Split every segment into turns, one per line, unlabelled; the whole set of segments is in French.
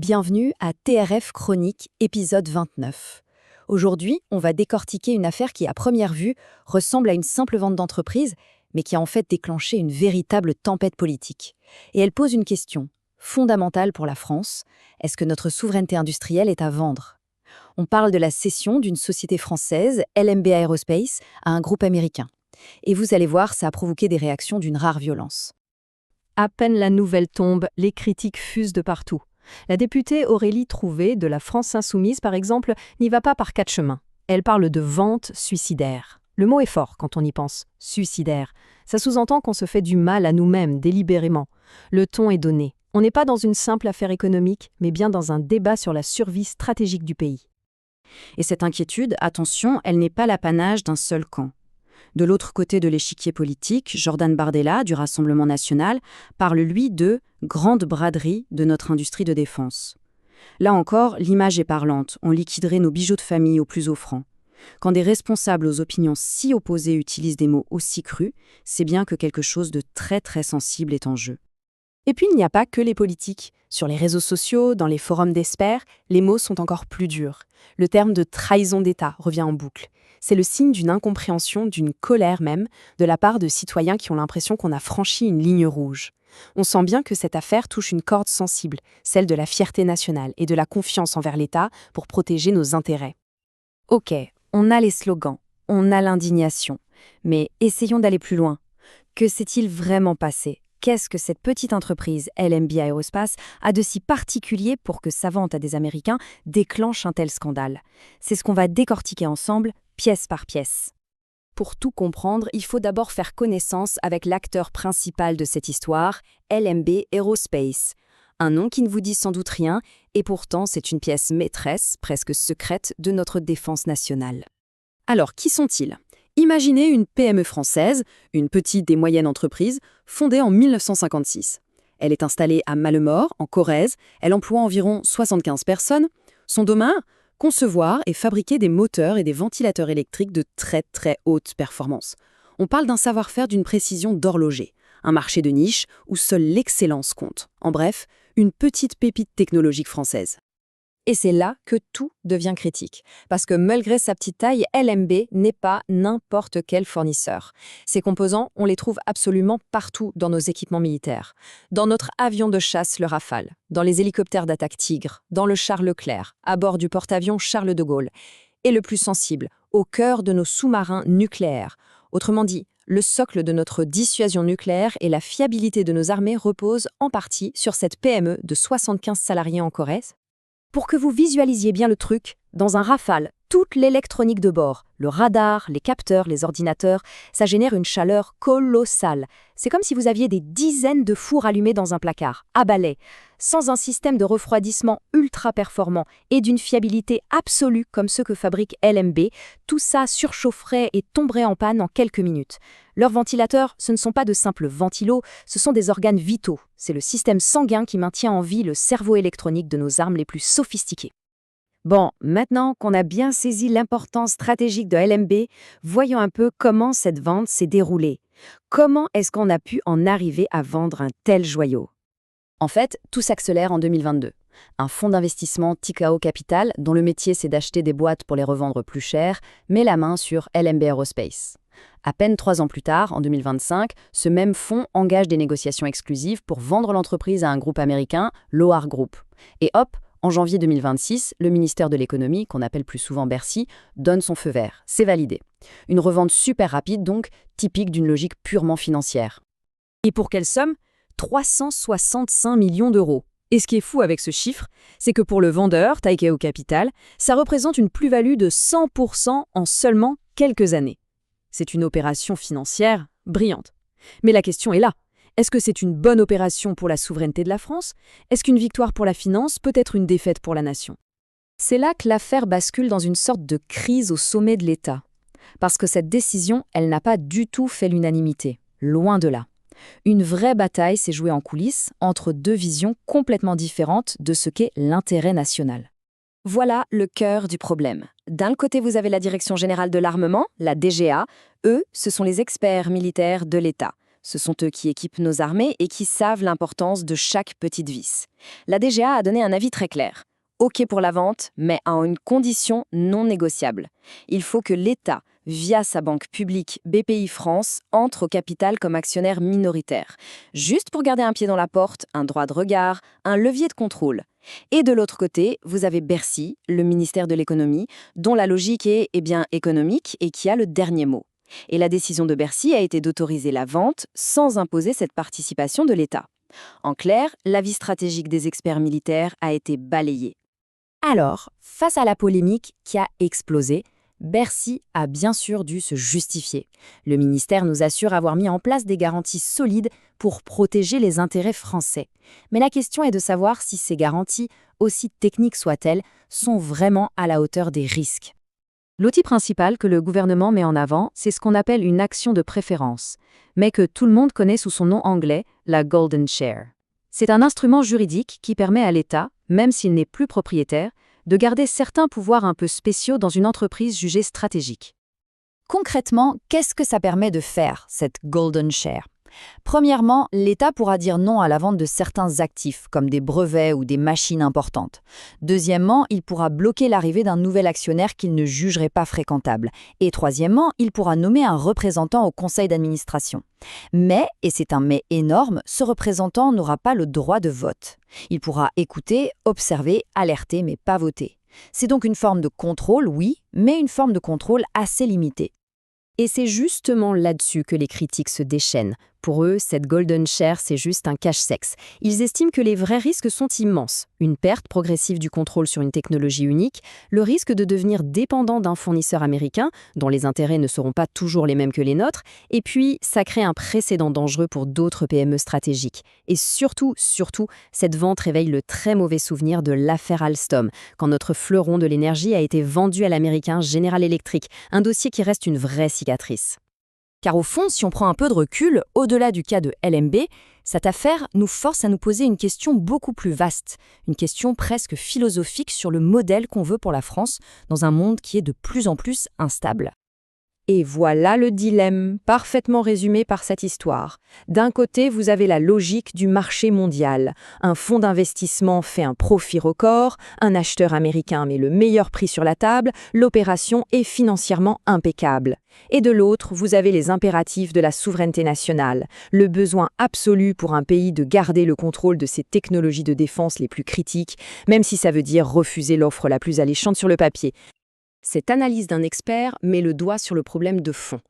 Bienvenue à TRF Chronique, épisode 29. Aujourd'hui, on va décortiquer une affaire qui, à première vue, ressemble à une simple vente d'entreprise, mais qui a en fait déclenché une véritable tempête politique. Et elle pose une question fondamentale pour la France. Est-ce que notre souveraineté industrielle est à vendre? On parle de la cession d'une société française, LMB Aerospace, à un groupe américain. Et vous allez voir, ça a provoqué des réactions d'une rare violence.
À peine la nouvelle tombe, les critiques fusent de partout. La députée Aurélie Trouvé, de la France Insoumise par exemple, n'y va pas par quatre chemins. Elle parle de vente suicidaire. Le mot est fort quand on y pense, suicidaire. Ça sous-entend qu'on se fait du mal à nous-mêmes délibérément. Le ton est donné. On n'est pas dans une simple affaire économique, mais bien dans un débat sur la survie stratégique du pays.
Et cette inquiétude, attention, elle n'est pas l'apanage d'un seul camp. De l'autre côté de l'échiquier politique, Jordan Bardella, du Rassemblement national, parle lui de « grande braderie de notre industrie de défense ». Là encore, l'image est parlante, on liquiderait nos bijoux de famille au plus offrant. Quand des responsables aux opinions si opposées utilisent des mots aussi crus, c'est bien que quelque chose de très très sensible est en jeu.
Et puis il n'y a pas que les politiques. Sur les réseaux sociaux, dans les forums d'experts, les mots sont encore plus durs. Le terme de trahison d'État revient en boucle. C'est le signe d'une incompréhension, d'une colère même, de la part de citoyens qui ont l'impression qu'on a franchi une ligne rouge. On sent bien que cette affaire touche une corde sensible, celle de la fierté nationale et de la confiance envers l'État pour protéger nos intérêts.
Ok, on a les slogans, on a l'indignation, mais essayons d'aller plus loin. Que s'est-il vraiment passé ? Qu'est-ce que cette petite entreprise, LMB Aerospace, a de si particulier pour que sa vente à des Américains déclenche un tel scandale? C'est ce qu'on va décortiquer ensemble, pièce par pièce. Pour tout comprendre, il faut d'abord faire connaissance avec l'acteur principal de cette histoire, LMB Aerospace. Un nom qui ne vous dit sans doute rien, et pourtant c'est une pièce maîtresse, presque secrète, de notre défense nationale. Alors, qui sont-ils ? Imaginez une PME française, une petite et moyenne entreprise, fondée en 1956. Elle est installée à Malemort, en Corrèze. Elle emploie environ 75 personnes. Son domaine ? Concevoir et fabriquer des moteurs et des ventilateurs électriques de très très haute performance. On parle d'un savoir-faire d'une précision d'horloger, un marché de niche où seule l'excellence compte. En bref, une petite pépite technologique française. Et c'est là que tout devient critique, parce que malgré sa petite taille, LMB n'est pas n'importe quel fournisseur. Ces composants, on les trouve absolument partout dans nos équipements militaires. Dans notre avion de chasse, le Rafale, dans les hélicoptères d'attaque Tigre, dans le char Leclerc, à bord du porte-avions Charles de Gaulle. Et le plus sensible, au cœur de nos sous-marins nucléaires. Autrement dit, le socle de notre dissuasion nucléaire et la fiabilité de nos armées reposent en partie sur cette PME de 75 salariés en Corrèze. Pour que vous visualisiez bien le truc, dans un Rafale, toute l'électronique de bord, le radar, les capteurs, les ordinateurs, ça génère une chaleur colossale. C'est comme si vous aviez des dizaines de fours allumés dans un placard, à balai, sans un système de refroidissement ultra performant et d'une fiabilité absolue comme ceux que fabrique LMB. Tout ça surchaufferait et tomberait en panne en quelques minutes. Leurs ventilateurs, ce ne sont pas de simples ventilos, ce sont des organes vitaux. C'est le système sanguin qui maintient en vie le cerveau électronique de nos armes les plus sophistiquées. Bon, maintenant qu'on a bien saisi l'importance stratégique de LMB, voyons un peu comment cette vente s'est déroulée. Comment est-ce qu'on a pu en arriver à vendre un tel joyau ? En fait, tout s'accélère en 2022. Un fonds d'investissement Tikao Capital, dont le métier c'est d'acheter des boîtes pour les revendre plus cher, met la main sur LMB Aerospace. À peine 3 ans plus tard, en 2025, ce même fonds engage des négociations exclusives pour vendre l'entreprise à un groupe américain, Loar Group. Et hop, en janvier 2026, le ministère de l'économie, qu'on appelle plus souvent Bercy, donne son feu vert. C'est validé. Une revente super rapide donc, typique d'une logique purement financière. Et pour quelle somme ? 365 millions d'euros. Et ce qui est fou avec ce chiffre, c'est que pour le vendeur, Tikao Capital, ça représente une plus-value de 100% en seulement quelques années. C'est une opération financière brillante. Mais la question est là. Est-ce que c'est une bonne opération pour la souveraineté de la France ? Est-ce qu'une victoire pour la finance peut être une défaite pour la nation ? C'est là que l'affaire bascule dans une sorte de crise au sommet de l'État. Parce que cette décision, elle n'a pas du tout fait l'unanimité. Loin de là. Une vraie bataille s'est jouée en coulisses entre deux visions complètement différentes de ce qu'est l'intérêt national. Voilà le cœur du problème. D'un côté, vous avez la Direction générale de l'armement, la DGA. Eux, ce sont les experts militaires de l'État. Ce sont eux qui équipent nos armées et qui savent l'importance de chaque petite vis. La DGA a donné un avis très clair. OK pour la vente, mais à une condition non négociable. Il faut que l'État, via sa banque publique BPI France, entre au capital comme actionnaire minoritaire. Juste pour garder un pied dans la porte, un droit de regard, un levier de contrôle. Et de l'autre côté, vous avez Bercy, le ministère de l'économie, dont la logique est économique et qui a le dernier mot. Et la décision de Bercy a été d'autoriser la vente sans imposer cette participation de l'État. En clair, l'avis stratégique des experts militaires a été balayé. Alors, face à la polémique qui a explosé, Bercy a bien sûr dû se justifier. Le ministère nous assure avoir mis en place des garanties solides pour protéger les intérêts français. Mais la question est de savoir si ces garanties, aussi techniques soient-elles, sont vraiment à la hauteur des risques.
L'outil principal que le gouvernement met en avant, c'est ce qu'on appelle une action de préférence, mais que tout le monde connaît sous son nom anglais, la Golden Share. C'est un instrument juridique qui permet à l'État, même s'il n'est plus propriétaire, de garder certains pouvoirs un peu spéciaux dans une entreprise jugée stratégique.
Concrètement, qu'est-ce que ça permet de faire, cette Golden Share ? Premièrement, l'État pourra dire non à la vente de certains actifs, comme des brevets ou des machines importantes. Deuxièmement, il pourra bloquer l'arrivée d'un nouvel actionnaire qu'il ne jugerait pas fréquentable. Et troisièmement, il pourra nommer un représentant au conseil d'administration. Mais, et c'est un mais énorme, ce représentant n'aura pas le droit de vote. Il pourra écouter, observer, alerter, mais pas voter. C'est donc une forme de contrôle, oui, mais une forme de contrôle assez limitée. Et c'est justement là-dessus que les critiques se déchaînent. Pour eux, cette Golden Share, c'est juste un cache-sexe. Ils estiment que les vrais risques sont immenses. Une perte progressive du contrôle sur une technologie unique, le risque de devenir dépendant d'un fournisseur américain, dont les intérêts ne seront pas toujours les mêmes que les nôtres, et puis ça crée un précédent dangereux pour d'autres PME stratégiques. Et surtout, cette vente réveille le très mauvais souvenir de l'affaire Alstom, quand notre fleuron de l'énergie a été vendu à l'américain General Electric, un dossier qui reste une vraie cicatrice. Car au fond, si on prend un peu de recul, au-delà du cas de LMB, cette affaire nous force à nous poser une question beaucoup plus vaste, une question presque philosophique sur le modèle qu'on veut pour la France dans un monde qui est de plus en plus instable. Et voilà le dilemme, parfaitement résumé par cette histoire. D'un côté, vous avez la logique du marché mondial. Un fonds d'investissement fait un profit record, un acheteur américain met le meilleur prix sur la table, l'opération est financièrement impeccable. Et de l'autre, vous avez les impératifs de la souveraineté nationale, le besoin absolu pour un pays de garder le contrôle de ses technologies de défense les plus critiques, même si ça veut dire refuser l'offre la plus alléchante sur le papier. Cette analyse d'un expert met le doigt sur le problème de fond.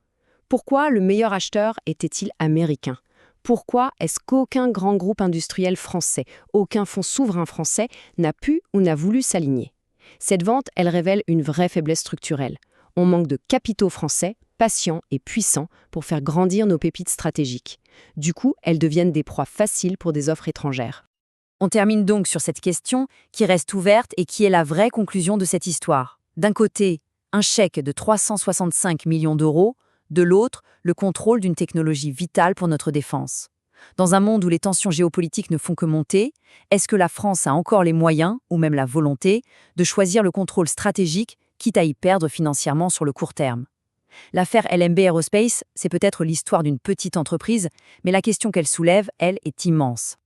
Pourquoi le meilleur acheteur était-il américain ? Pourquoi est-ce qu'aucun grand groupe industriel français, aucun fonds souverain français n'a pu ou n'a voulu s'aligner ? Cette vente, elle révèle une vraie faiblesse structurelle. On manque de capitaux français, patients et puissants pour faire grandir nos pépites stratégiques. Du coup, elles deviennent des proies faciles pour des offres étrangères. On termine donc sur cette question qui reste ouverte et qui est la vraie conclusion de cette histoire. D'un côté, un chèque de 365 millions d'euros, de l'autre, le contrôle d'une technologie vitale pour notre défense. Dans un monde où les tensions géopolitiques ne font que monter, est-ce que la France a encore les moyens, ou même la volonté, de choisir le contrôle stratégique, quitte à y perdre financièrement sur le court terme ? L'affaire LMB Aerospace, c'est peut-être l'histoire d'une petite entreprise, mais la question qu'elle soulève, elle, est immense.